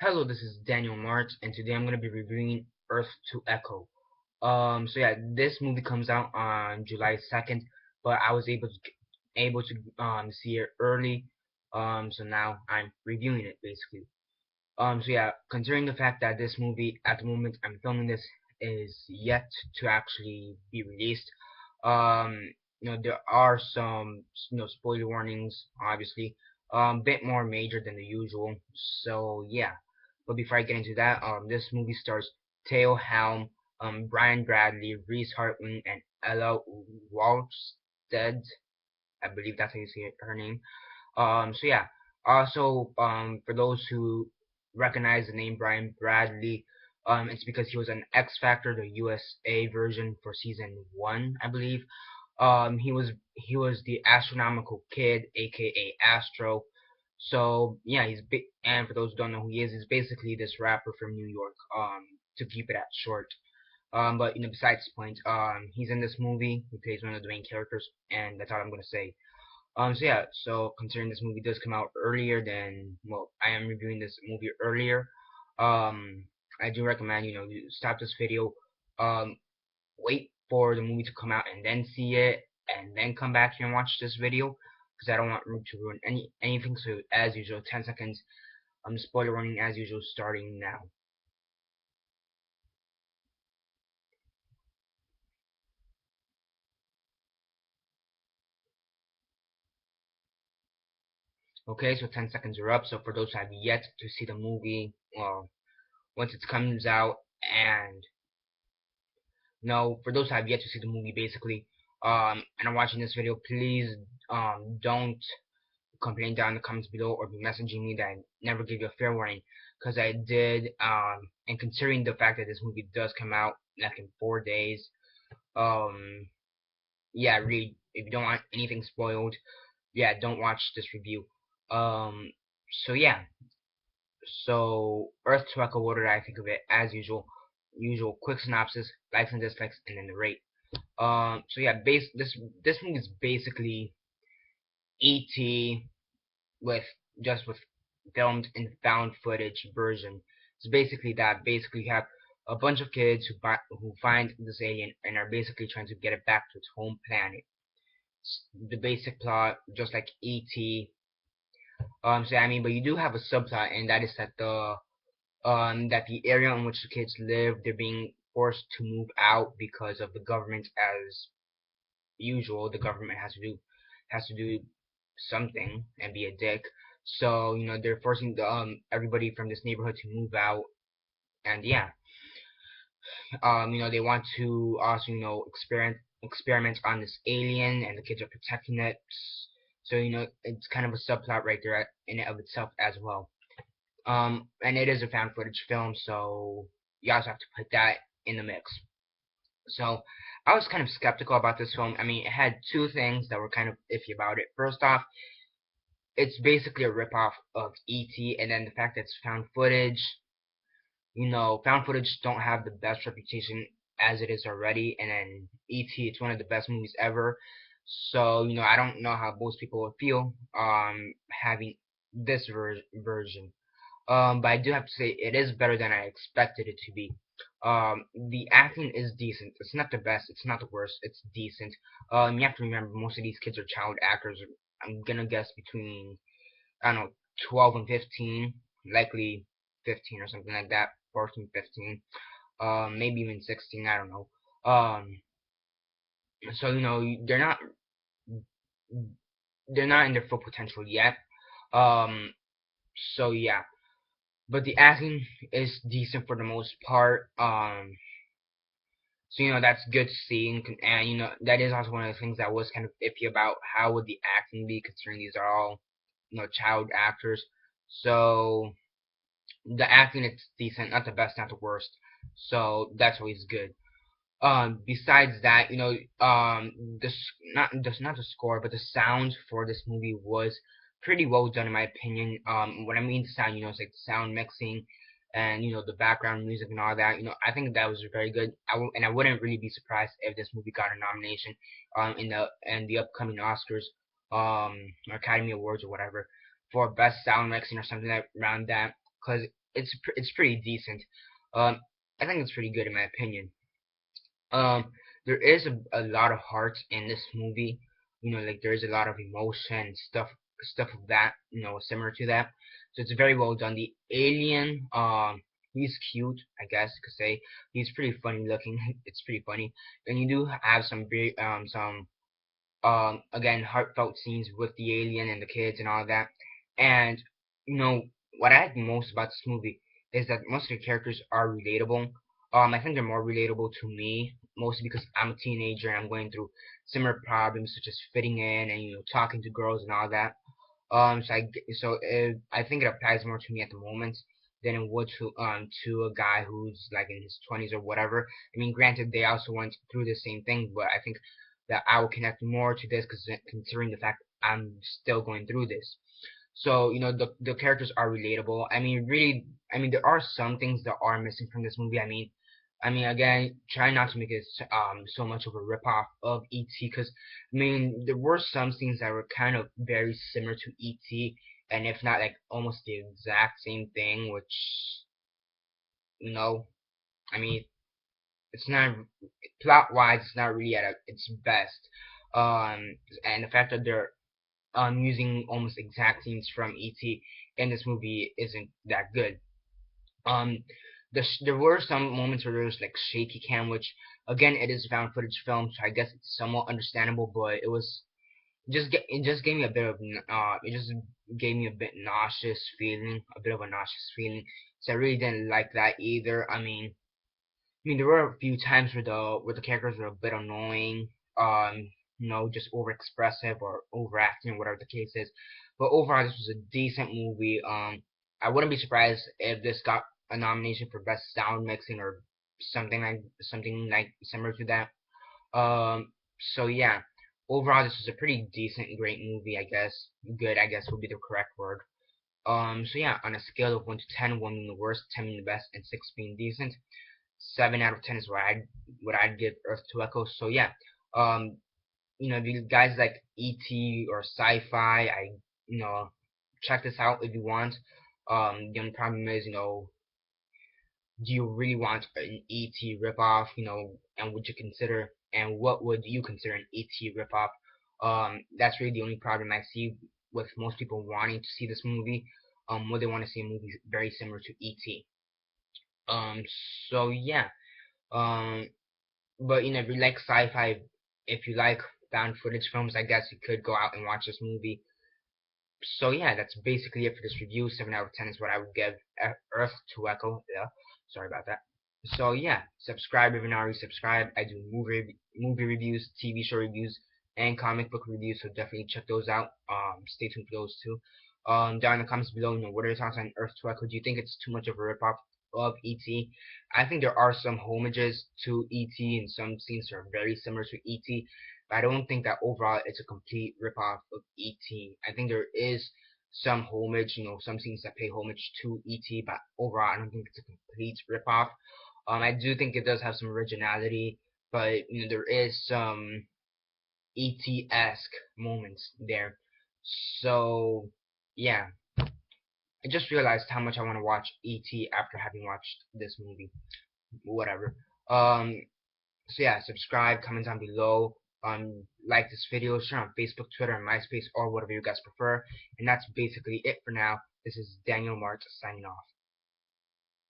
Hello, this is Daniel Mart, and today I'm going to be reviewing Earth to Echo. So yeah, this movie comes out on July 2nd, but I was able to see it early. So now I'm reviewing it basically. So yeah, considering the fact that this movie at the moment I'm filming this is yet to actually be released, there are some spoiler warnings, obviously, bit more major than the usual. So yeah, but before I get into that, this movie stars Theo Helm, Brian Bradley, Reese Hartman, and Ella Walstead. I believe that's how you say her name. So yeah. Also, for those who recognize the name Brian Bradley, it's because he was on X Factor, the USA version for season 1, I believe. He was the astronomical kid, aka Astro. So yeah, and for those who don't know who he is, he's basically this rapper from New York. To keep it at short. But besides the point, he's in this movie. He plays one of the main characters, and that's all I'm gonna say. So yeah, so considering this movie does come out earlier than, well, I am reviewing this movie earlier, I do recommend, you stop this video, um, wait for the movie to come out and then see it, and then come back here and watch this video, because I don't want to ruin anything, so as usual, 10 seconds, spoiler warning as usual, starting now. Okay, so 10 seconds are up, so for those who have yet to see the movie, well, once it comes out, and no, for those who have yet to see the movie, basically, and are watching this video, please don't complain down in the comments below or be messaging me that I never gave you a fair warning, because I did. And considering the fact that this movie does come out like in 4 days, um, yeah, really, if you don't want anything spoiled, yeah, don't watch this review. Um, so yeah, so Earth to Echo, what did I think of it? As usual, quick synopsis, likes and dislikes, and then the rate. So yeah, this movie is basically E.T. with with filmed in found footage version. It's basically that. Basically, you have a bunch of kids who find this alien and are basically trying to get it back to its home planet. The basic plot, just like E.T. So I mean, but you do have a subplot, and that is that the area in which the kids live, they're being forced to move out because of the government. As usual, the government has to do something and be a dick. So they're forcing everybody from this neighborhood to move out, and yeah, they want to also experiment on this alien, and the kids are protecting it. So it's kind of a subplot right there in and of itself as well. And it is a found footage film, so you also have to put that in the mix. So I was kind of skeptical about this film. I mean, it had two things that were kind of iffy about it. First off, it's basically a ripoff of E.T., and then the fact that it's found footage. Found footage don't have the best reputation as it is already, and then E.T., it's one of the best movies ever. So I don't know how most people would feel having this version. But I do have to say it is better than I expected it to be. The acting is decent. It's not the best. It's not the worst. It's decent. You have to remember most of these kids are child actors. I'm gonna guess between, I don't know, 12 and 15, likely 15 or something like that, 14, 15, maybe even 16. I don't know. So they're not in their full potential yet. Um, so yeah, but the acting is decent for the most part. So that's good to see, and that is also one of the things that was kind of iffy about how would the acting be, considering these are all child actors. So the acting is decent, not the best, not the worst. So that's always good. Besides that, this not the score, but the sound for this movie was pretty well done in my opinion. When I mean sound, it's like sound mixing and the background music and all that. I think that was very good. And I wouldn't really be surprised if this movie got a nomination in the upcoming Oscars, or Academy Awards or whatever, for best sound mixing or something like around that. Because it's pretty decent. Um, I think it's pretty good in my opinion. Um, there is a lot of heart in this movie. Like there's a lot of emotion stuff of that. Similar to that. So it's very well done. The alien, he's cute, I guess you could say. He's pretty funny looking. It's pretty funny, and you do have some very some again heartfelt scenes with the alien and the kids and all that. And you know what I like most about this movie is that most of the characters are relatable. I think they're more relatable to me, mostly because I'm a teenager and I'm going through similar problems such as fitting in and talking to girls and all that. I think it applies more to me at the moment than it would to a guy who's like in his 20s or whatever. I mean, granted, they also went through the same thing, but I think that I will connect more to this because considering the fact I'm still going through this. So the characters are relatable. I mean, really, I mean there are some things that are missing from this movie. I mean, again, try not to make it so much of a ripoff of E.T. because I mean there were some scenes that were kind of very similar to E.T. and if not like almost the exact same thing, which you know, I mean it's not plot wise, it's not really at its best. And the fact that they're using almost exact scenes from E.T. in this movie isn't that good. Um, there were some moments where there was like shaky cam, which again it is found footage film, so I guess it's somewhat understandable. But it just gave me a bit of it just gave me a bit nauseous feeling, a bit of a nauseous feeling. So I really didn't like that either. I mean, there were a few times where the characters were a bit annoying, just overexpressive or overacting, whatever the case is. But overall, this was a decent movie. I wouldn't be surprised if this got a nomination for best sound mixing or something like similar to that. So yeah, overall, this was a pretty decent, great movie, I guess. Good, I guess, would be the correct word. So yeah, on a scale of 1 to 10, 1 being the worst, 10 being the best, and 6 being decent. 7 out of 10 is what I'd give Earth to Echo. So yeah, um, if you guys like ET or sci-fi, you know, check this out if you want. The only problem is, do you really want an ET ripoff? And what would you consider an ET ripoff? That's really the only problem I see with most people wanting to see this movie. Would they want to see a movie very similar to ET? Um, so yeah. Um, but if you like sci-fi, if you like found footage films, I guess you could go out and watch this movie. So yeah, that's basically it for this review. 7 out of 10 is what I would give Earth to Echo. Yeah, sorry about that. So yeah, subscribe if you're not already subscribed. I do movie reviews, TV show reviews, and comic book reviews. So definitely check those out. Stay tuned for those too. Down in the comments below, what are your thoughts on Earth to Echo? Do you think it's too much of a ripoff of ET? I think there are some homages to ET, and some scenes are very similar to ET. But I don't think that overall it's a complete ripoff of ET. I think there is some homage, some scenes that pay homage to ET, but overall I don't think it's a complete ripoff. I do think it does have some originality, but there is some ET-esque moments there. So yeah, I just realized how much I want to watch ET after having watched this movie. Whatever. So yeah, subscribe, comment down below, like this video, share on Facebook, Twitter, and MySpace, or whatever you guys prefer. And that's basically it for now. This is Daniel Mart signing off.